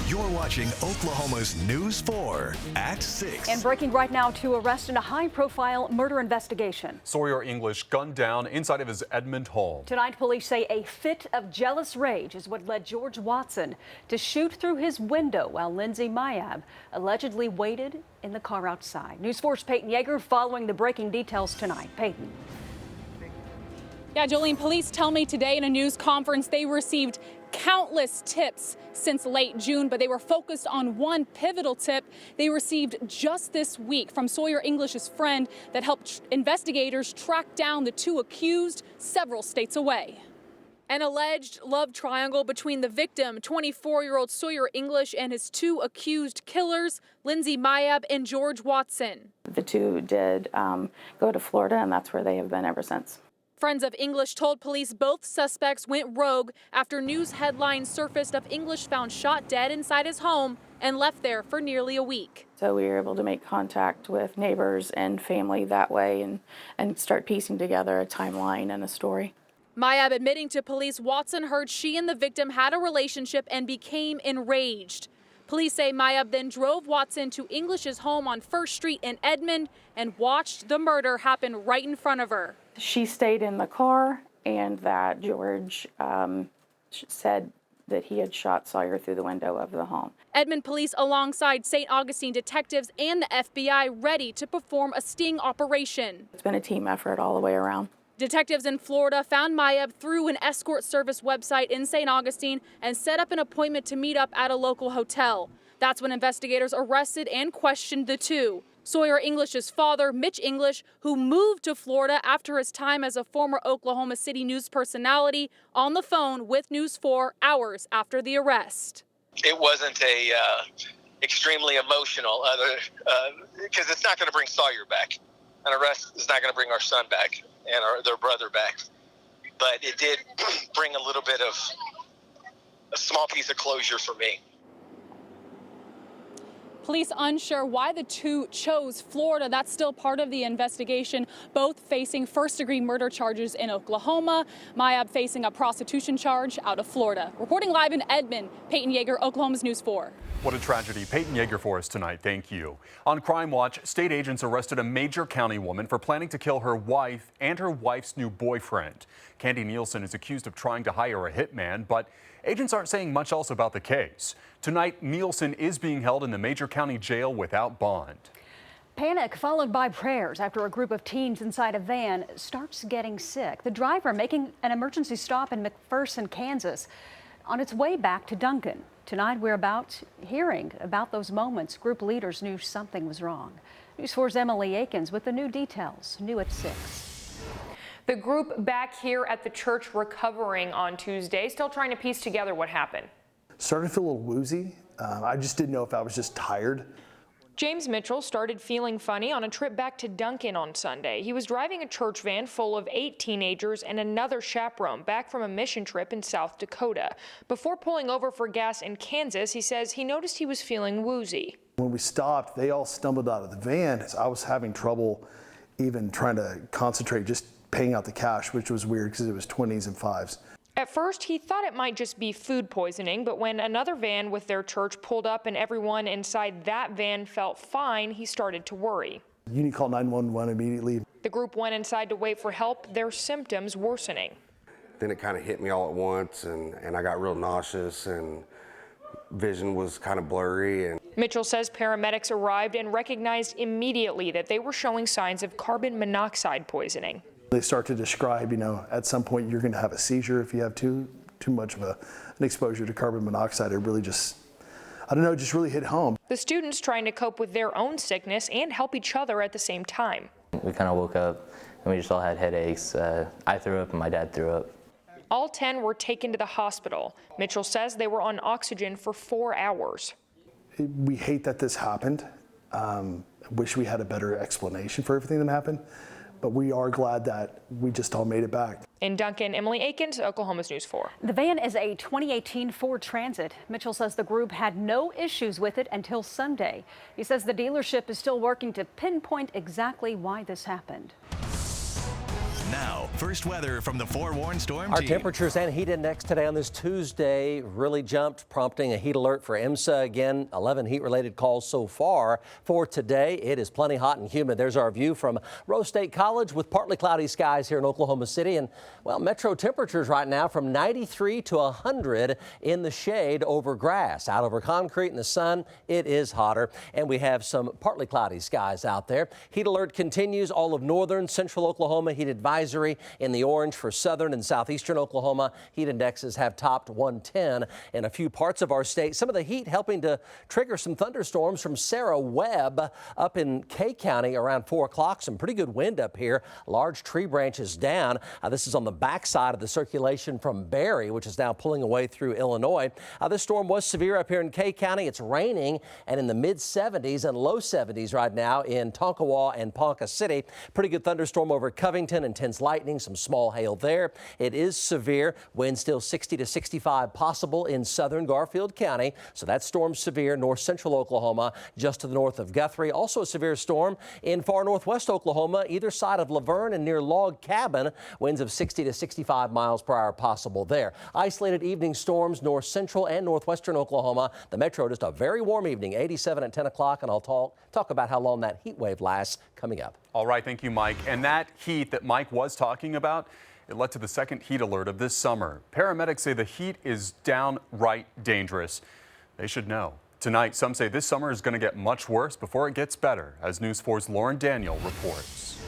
You're watching Oklahoma's News 4 at 6. And breaking right now, to arrest in a high-profile murder investigation. Sawyer English gunned down inside of his Edmond home. Tonight, police say a fit of jealous rage is what led George Watson to shoot through his window while Lindsay Mayab allegedly waited in the car outside. News 4's Peyton Yeager following the breaking details tonight. Peyton. Yeah, Jolene, police tell me today in a news conference they received countless tips since late June, but they were focused on one pivotal tip they received just this week from Sawyer English's friend that helped investigators track down the two accused several states away. An alleged love triangle between the victim, 24-year-old Sawyer English, and his two accused killers, Lindsay Mayab and George Watson. The two did go to Florida, and that's where they have been ever since. Friends of English told police both suspects went rogue after news headlines surfaced of English found shot dead inside his home and left there for nearly a week. So we were able to make contact with neighbors and family that way and start piecing together a timeline and a story. Mayab admitting to police Watson heard she and the victim had a relationship and became enraged. Police say Mayab then drove Watson to English's home on First Street in Edmond and watched the murder happen right in front of her. She stayed in the car, and that George said that he had shot Sawyer through the window of the home. Edmond police alongside St. Augustine detectives and the FBI ready to perform a sting operation. It's been a team effort all the way around. Detectives in Florida found Mayab through an escort service website in St. Augustine and set up an appointment to meet up at a local hotel. That's when investigators arrested and questioned the two. Sawyer English's father, Mitch English, who moved to Florida after his time as a former Oklahoma City news personality, on the phone with News 4 hours after the arrest. It wasn't a extremely emotional, because it's not going to bring Sawyer back. An arrest is not going to bring our son back and their brother back. But it did bring a little bit of a small piece of closure for me. Police unsure why the two chose Florida. That's still part of the investigation, both facing first-degree murder charges in Oklahoma. Mayab facing a prostitution charge out of Florida. Reporting live in Edmond, Peyton Yeager, Oklahoma's News 4. What a tragedy. Peyton Yeager for us tonight. Thank you. On Crime Watch, state agents arrested a Major County woman for planning to kill her wife and her wife's new boyfriend. Candy Nielsen is accused of trying to hire a hitman, but agents aren't saying much else about the case. Tonight, Nielsen is being held in the Major County Jail without bond. Panic followed by prayers after a group of teens inside a van starts getting sick. The driver making an emergency stop in McPherson, Kansas, on its way back to Duncan. Tonight, we're hearing about those moments group leaders knew something was wrong. News 4's Emily Akins with the new details, new at 6. The group back here at the church recovering on Tuesday, still trying to piece together what happened. Started to feel a little woozy. I just didn't know if I was just tired. James Mitchell started feeling funny on a trip back to Duncan on Sunday. He was driving a church van full of 8 teenagers and another chaperone back from a mission trip in South Dakota. Before pulling over for gas in Kansas, he says he noticed he was feeling woozy. When we stopped, they all stumbled out of the van. I was having trouble even trying to concentrate, just paying out the cash, which was weird because it was 20s and 5s. At first, he thought it might just be food poisoning, but when another van with their church pulled up and everyone inside that van felt fine, he started to worry. You need to call 911 immediately. The group went inside to wait for help, their symptoms worsening. Then it kind of hit me all at once, and I got real nauseous, and vision was kind of blurry. And Mitchell says paramedics arrived and recognized immediately that they were showing signs of carbon monoxide poisoning. They start to describe, at some point you're going to have a seizure if you have too much of an exposure to carbon monoxide. It really just really hit home. The students trying to cope with their own sickness and help each other at the same time. We kind of woke up and we just all had headaches. I threw up and my dad threw up. All 10 were taken to the hospital. Mitchell says they were on oxygen for 4 hours. We hate that this happened. Wish we had a better explanation for everything that happened. But we are glad that we just all made it back. In Duncan, Emily Akins, Oklahoma's News 4. The van is a 2018 Ford Transit. Mitchell says the group had no issues with it until Sunday. He says the dealership is still working to pinpoint exactly why this happened. Now, first weather from the Forewarned Storm Our Team. temperatures and heat index today on this Tuesday really jumped, prompting a heat alert for IMSA. Again, 11 heat-related calls so far for today. It is plenty hot and humid. There's our view from Rose State College with partly cloudy skies here in Oklahoma City. And, well, metro temperatures right now from 93 to 100 in the shade over grass. Out over concrete in the sun, it is hotter. And we have some partly cloudy skies out there. Heat alert continues all of northern, central Oklahoma. Heat advisory in the orange for southern and southeastern Oklahoma. Heat indexes have topped 110 in a few parts of our state. Some of the heat helping to trigger some thunderstorms from Sarah Webb up in Kay County around 4 o'clock. Some pretty good wind up here. Large tree branches down. This is on the backside of the circulation from Barry, which is now pulling away through Illinois. This storm was severe up here in Kay County. It's raining and in the mid 70s and low 70s right now in Tonkawa and Ponca City. Pretty good thunderstorm over Covington, intense lightning, some small hail there. It is severe. Wind still 60 to 65 possible in southern Garfield County. So that storm's severe. North central Oklahoma, just to the north of Guthrie. Also a severe storm in far northwest Oklahoma, either side of Laverne and near Log Cabin. Winds of 60 to 65 miles per hour possible there. Isolated evening storms north central and northwestern Oklahoma. The metro just a very warm evening, 87 at 10 o'clock. And I'll talk about how long that heat wave lasts coming up. All right, thank you, Mike. And that heat that Mike was talking about, it led to the second heat alert of this summer. Paramedics say the heat is downright dangerous. They should know. Tonight, some say this summer is going to get much worse before it gets better, as News 4's Lauren Daniel reports.